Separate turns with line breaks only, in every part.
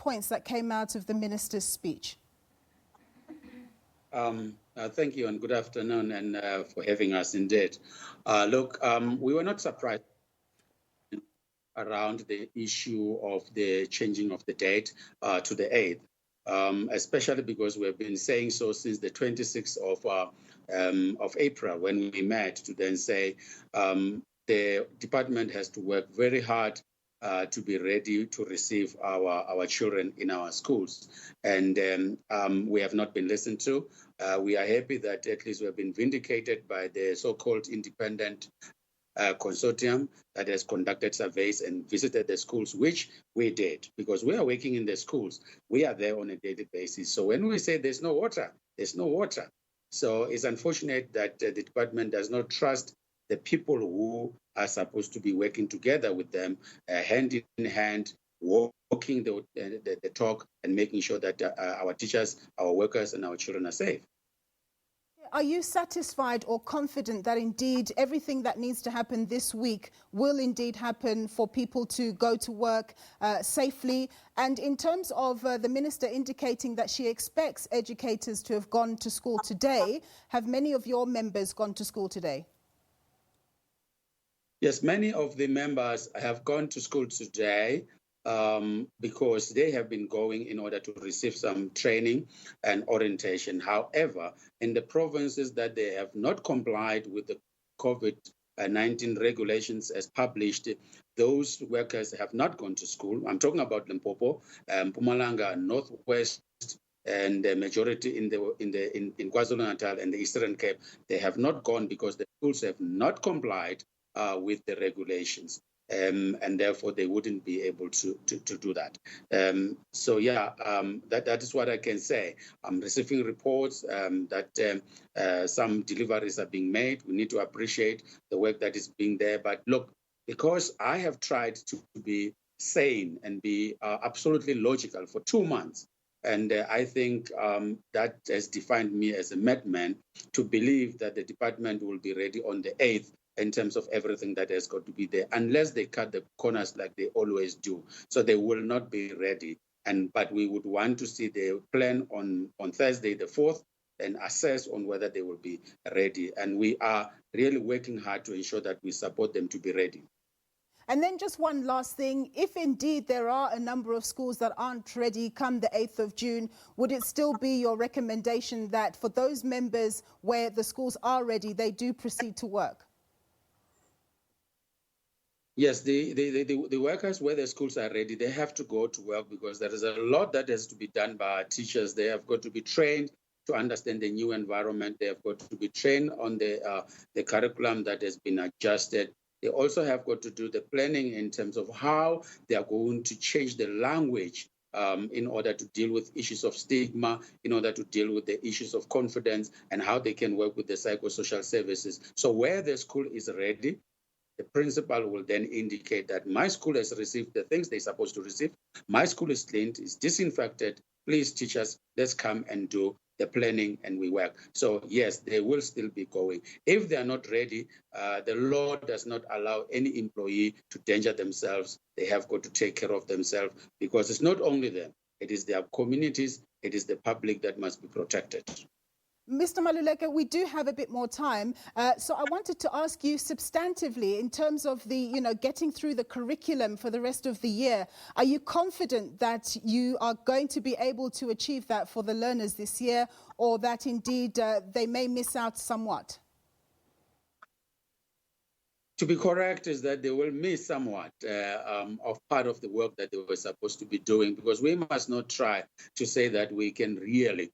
points that came out of the minister's speech?
Thank you and good afternoon, and for having us indeed. Look, we were not surprised around the issue of the changing of the date to the 8th, especially because we have been saying so since the 26th of April when we met to then say the department has to work very hard to be ready to receive our children in our schools. And we have not been listened to. We are happy that at least we have been vindicated by the so-called independent consortium that has conducted surveys and visited the schools, which we did, because we are working in the schools. We are there on a daily basis. So when we say there's no water, there's no water. So it's unfortunate that the department does not trust the people who are supposed to be working together with them, hand in hand, walking the talk and making sure that our teachers, our workers, and our children are safe.
Are you satisfied or confident that indeed everything that needs to happen this week will indeed happen for people to go to work safely? And in terms of the minister indicating that she expects educators to have gone to school today, have many of your members gone to school today?
Yes, many of the members have gone to school today because they have been going in order to receive some training and orientation. However, in the provinces that they have not complied with the COVID-19 regulations as published, those workers have not gone to school. I'm talking about Limpopo, Mpumalanga, Northwest, and the majority in KwaZulu-Natal and the Eastern Cape. They have not gone because the schools have not complied with the regulations. And therefore they wouldn't be able to do that. So yeah, that is what I can say. I'm receiving reports that some deliveries are being made. We need to appreciate the work that is being there. But look, because I have tried to be sane and be absolutely logical for 2 months, and I think that has defined me as a madman to believe that the department will be ready on the 8th in terms of everything that has got to be there, unless they cut the corners like they always do. So they will not be ready. But we would want to see the plan on Thursday, the 4th, and assess on whether they will be ready. And we are really working hard to ensure that we support them to be ready.
And then just one last thing, if indeed there are a number of schools that aren't ready come the 8th of June, would it still be your recommendation that for those members where the schools are ready, they do proceed to work?
Yes, the workers where the schools are ready, they have to go to work because there is a lot that has to be done by our teachers. They have got to be trained to understand the new environment. They have got to be trained on the curriculum that has been adjusted. They also have got to do the planning in terms of how they are going to change the language in order to deal with issues of stigma, in order to deal with the issues of confidence, and how they can work with the psychosocial services. So where the school is ready, the principal will then indicate that my school has received the things they're supposed to receive. My school is cleaned, is disinfected. Please, teachers, let's come and do the planning and we work. So yes, they will still be going. If they are not ready, the law does not allow any employee to danger themselves. They have got to take care of themselves because it's not only them, it is their communities, it is the public that must be protected.
Mr. Maluleka, we do have a bit more time, so I wanted to ask you substantively in terms of the, getting through the curriculum for the rest of the year. Are you confident that you are going to be able to achieve that for the learners this year, or that indeed they may miss out somewhat?
To be correct is that they will miss somewhat of part of the work that they were supposed to be doing, because we must not try to say that we can really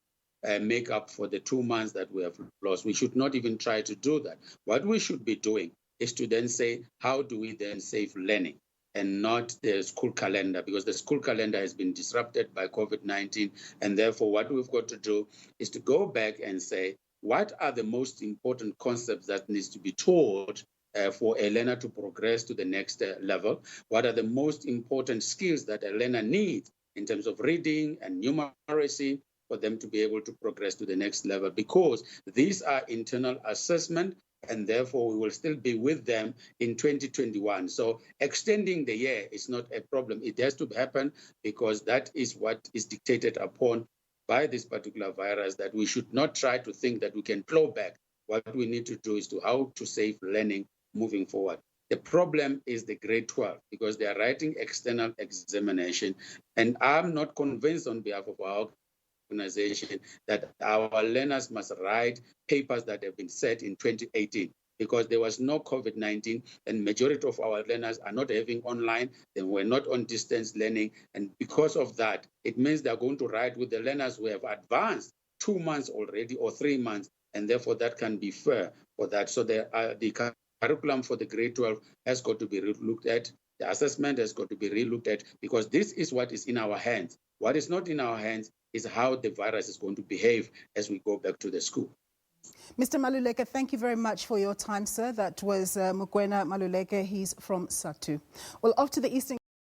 make up for the 2 months that we have lost. We should not even try to do that. What we should be doing is to then say, how do we then save learning and not the school calendar? Because the school calendar has been disrupted by COVID-19. And therefore, what we've got to do is to go back and say, what are the most important concepts that needs to be taught for a learner to progress to the next level? What are the most important skills that a learner needs in terms of reading and numeracy for them to be able to progress to the next level? Because these are internal assessment and therefore we will still be with them in 2021. So extending the year is not a problem. It has to happen because that is what is dictated upon by this particular virus, that we should not try to think that we can claw back. What we need to do is to how to save learning moving forward. The problem is the grade 12 because they are writing external examination, and I'm not convinced on behalf of our organization that our learners must write papers that have been set in 2018 because there was no COVID-19 and majority of our learners are not having online, they were not on distance learning, and because of that, it means they're going to write with the learners who have advanced 2 months already or 3 months, and therefore that can be fair for that. So the curriculum for the grade 12 has got to be looked at. The assessment has got to be re-looked at because this is what is in our hands. What is not in our hands is how the virus is going to behave as we go back to the school.
Mr. Maluleka, thank you very much for your time, sir. That was Mugwena Maluleka. He's from SADTU. Well, off to the Eastern